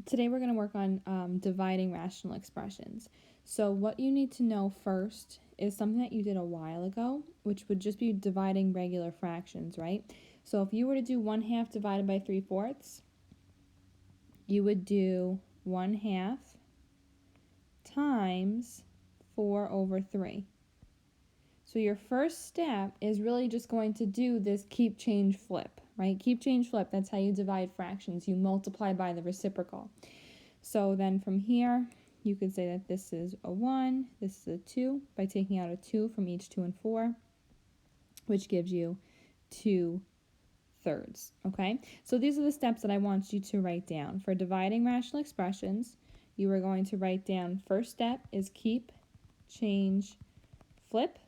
Today we're going to work on dividing rational expressions. So what you need to know first is something that you did a while ago, which would just be dividing regular fractions, right? So if you were to do 1/2 divided by 3/4, you would do 1/2 times 4/3. So your first step is really just going to do this keep, change, flip, right? Keep, change, flip, that's how you divide fractions. You multiply by the reciprocal. So then from here, you could say that this is a 1, this is a 2, by taking out a 2 from each 2 and 4, which gives you 2/3, okay? So these are the steps that I want you to write down. For dividing rational expressions, you are going to write down, first step is keep, change, flip.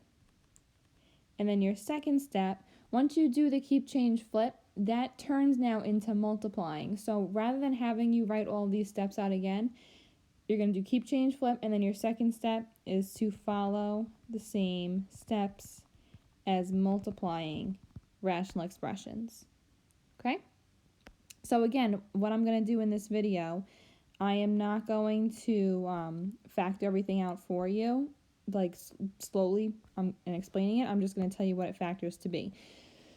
And then your second step, once you do the keep, change, flip, that turns now into multiplying. So rather than having you write all these steps out again, you're going to do keep, change, flip, and then your second step is to follow the same steps as multiplying rational expressions. Okay? So again, what I'm going to do in this video, I am not going to factor everything out for you, like slowly and explaining it. I'm just going to tell you what it factors to be.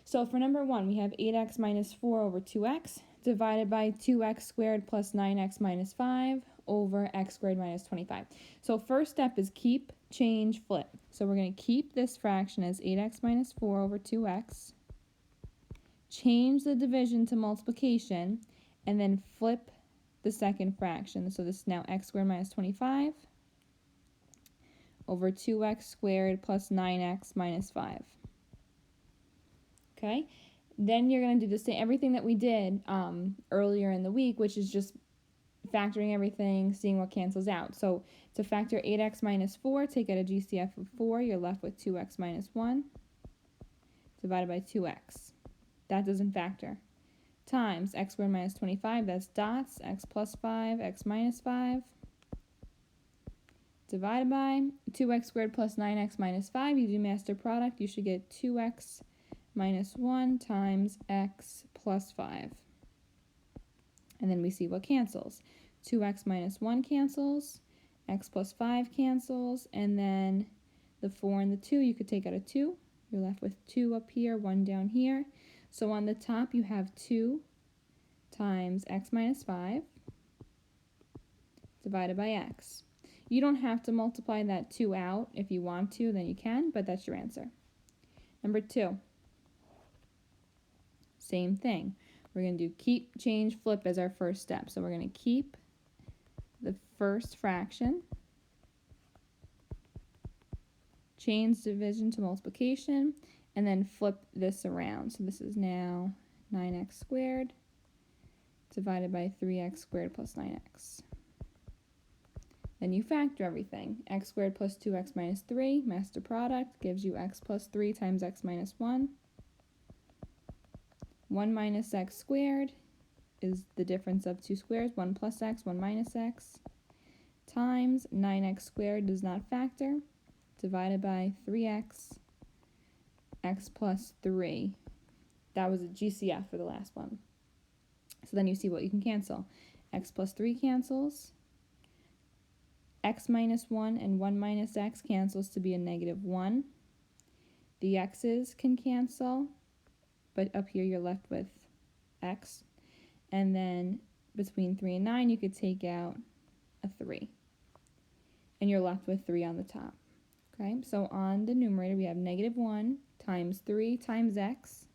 So for number 1, we have 8x minus 4 over 2x divided by 2x squared plus 9x minus 5 over x squared minus 25. So first step is keep, change, flip. So we're going to keep this fraction as 8x minus 4 over 2x, change the division to multiplication, and then flip the second fraction. So this is now x squared minus 25 over 2x squared plus 9x minus 5. Okay, then you're going to do the same, everything that we did earlier in the week, which is just factoring everything, seeing what cancels out. So to factor 8x minus 4, take out a GCF of 4, you're left with 2x minus 1 divided by 2x. That doesn't factor. Times x squared minus 25, that's dots, x plus 5, x minus 5, divided by 2x squared plus 9x minus 5. You do master product, you should get 2x minus 1 times x plus 5. And then we see what cancels. 2x minus 1 cancels, x plus 5 cancels, and then the 4 and the 2, you could take out a 2. You're left with 2 up here, 1 down here. So on the top, you have 2 times x minus 5 divided by x. You don't have to multiply that 2 out. If you want to, then you can, but that's your answer. Number 2. Same thing. We're going to do keep, change, flip as our first step. So we're going to keep the first fraction, change division to multiplication, and then flip this around. So this is now 9x squared divided by 3x squared plus 9x. Then you factor everything. X squared plus 2x minus 3, master product, gives you x plus 3 times x minus 1. 1 minus x squared is the difference of two squares, 1 plus x, 1 minus x, times 9x squared does not factor, divided by 3x, x plus 3. That was a GCF for the last one. So then you see what you can cancel. X plus 3 cancels, x minus 1 and 1 minus x cancels to be a -1. The x's can cancel, but up here you're left with x. And then between 3 and 9, you could take out a 3. And you're left with 3 on the top. Okay, so on the numerator, we have -1 times 3 times x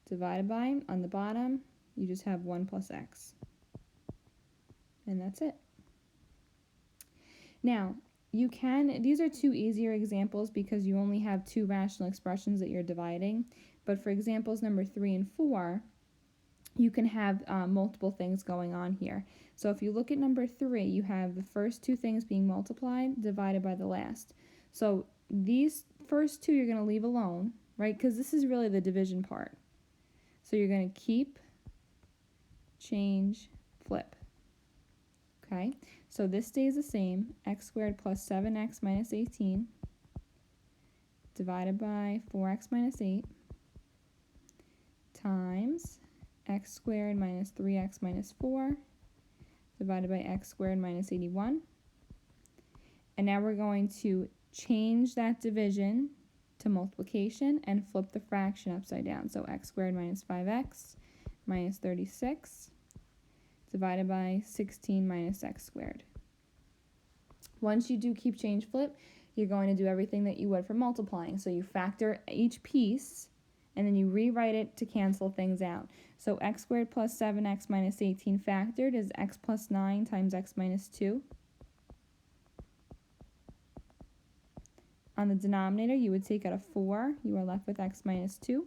divided by, on the bottom, you just have 1 plus x. And that's it. Now, you can, these are two easier examples because you only have 2 rational expressions that you're dividing. But for examples number 3 and 4, you can have multiple things going on here. So if you look at number 3, you have the first 2 things being multiplied divided by the last. So these first 2 you're going to leave alone, right? Because this is really the division part. So you're going to keep, change, flip. Okay, so this stays the same, x squared plus 7x minus 18 divided by 4x minus 8 times x squared minus 3x minus 4 divided by x squared minus 81. And now we're going to change that division to multiplication and flip the fraction upside down. So x squared minus 5x minus 36 divided by 16 minus x squared. Once you do keep, change, flip, you're going to do everything that you would for multiplying. So you factor each piece, and then you rewrite it to cancel things out. So x squared plus 7x minus 18 factored is x plus 9 times x minus 2. On the denominator, you would take out a 4. You are left with x minus 2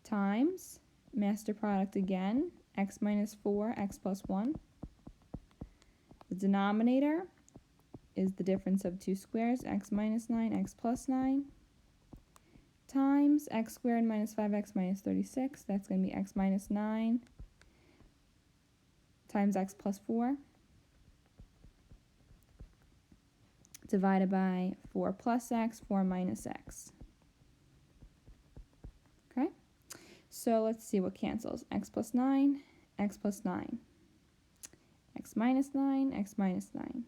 times, master product again, x minus 4, x plus 1. The denominator is the difference of two squares, x minus 9, x plus 9, times x squared minus 5x minus 36. That's going to be x minus 9 times x plus 4. Divided by 4 plus x, 4 minus x. Okay? So let's see what cancels. X plus 9, x plus 9. X minus 9, x minus 9.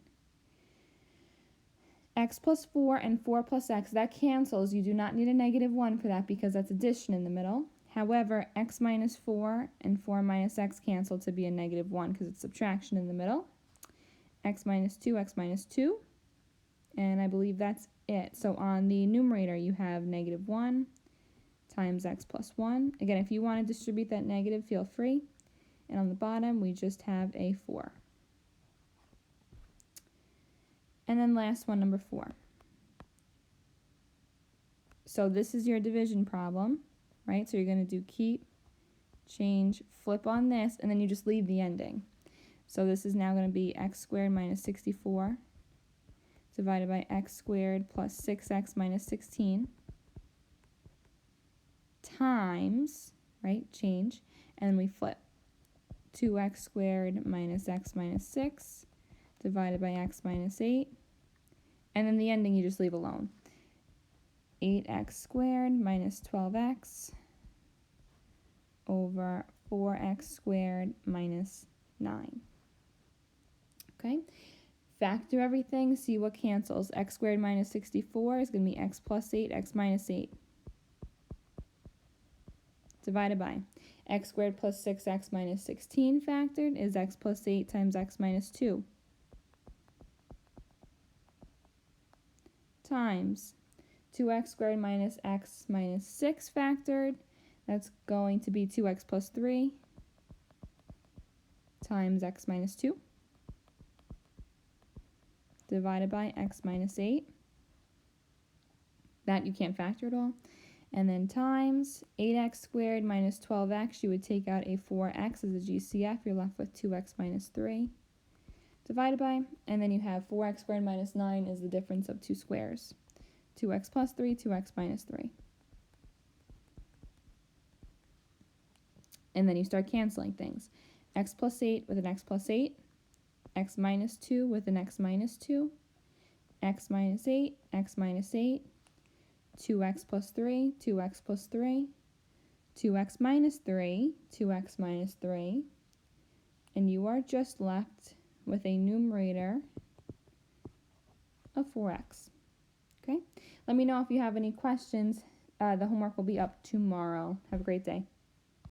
X plus 4 and 4 plus x, that cancels. You do not need a negative 1 for that because that's addition in the middle. However, x minus 4 and 4 minus x cancel to be a negative 1 because it's subtraction in the middle. X minus 2, x minus 2. And I believe that's it. So on the numerator, you have negative 1 times x plus 1. Again, if you want to distribute that negative, feel free. And on the bottom, we just have a 4. And then last one, number 4. So this is your division problem, right? So you're going to do keep, change, flip on this, and then you just leave the ending. So this is now going to be x squared minus 64 divided by x squared plus 6x minus 16 times, right, change, and then we flip. 2x squared minus x minus 6 divided by x minus 8, and then the ending you just leave alone. 8x squared minus 12x over 4x squared minus 9. Okay? Factor everything, see what cancels. X squared minus 64 is going to be x plus 8, x minus 8. Divided by x squared plus 6x minus 16 factored is x plus 8 times x minus 2. Times 2x squared minus x minus 6 factored. That's going to be 2x plus 3 times x minus 2. Divided by x minus 8. That you can't factor at all. And then times 8x squared minus 12x. You would take out a 4x as a GCF. You're left with 2x minus 3. Divided by, and then you have 4x squared minus 9 is the difference of two squares. 2x plus 3, 2x minus 3. And then you start canceling things. X plus 8 with an x plus 8. X minus 2 with an x minus 2, x minus 8, x minus 8, 2x plus 3, 2x plus 3, 2x minus 3, 2x minus 3, and you are just left with a numerator of 4x. Okay? Let me know if you have any questions. The homework will be up tomorrow. Have a great day.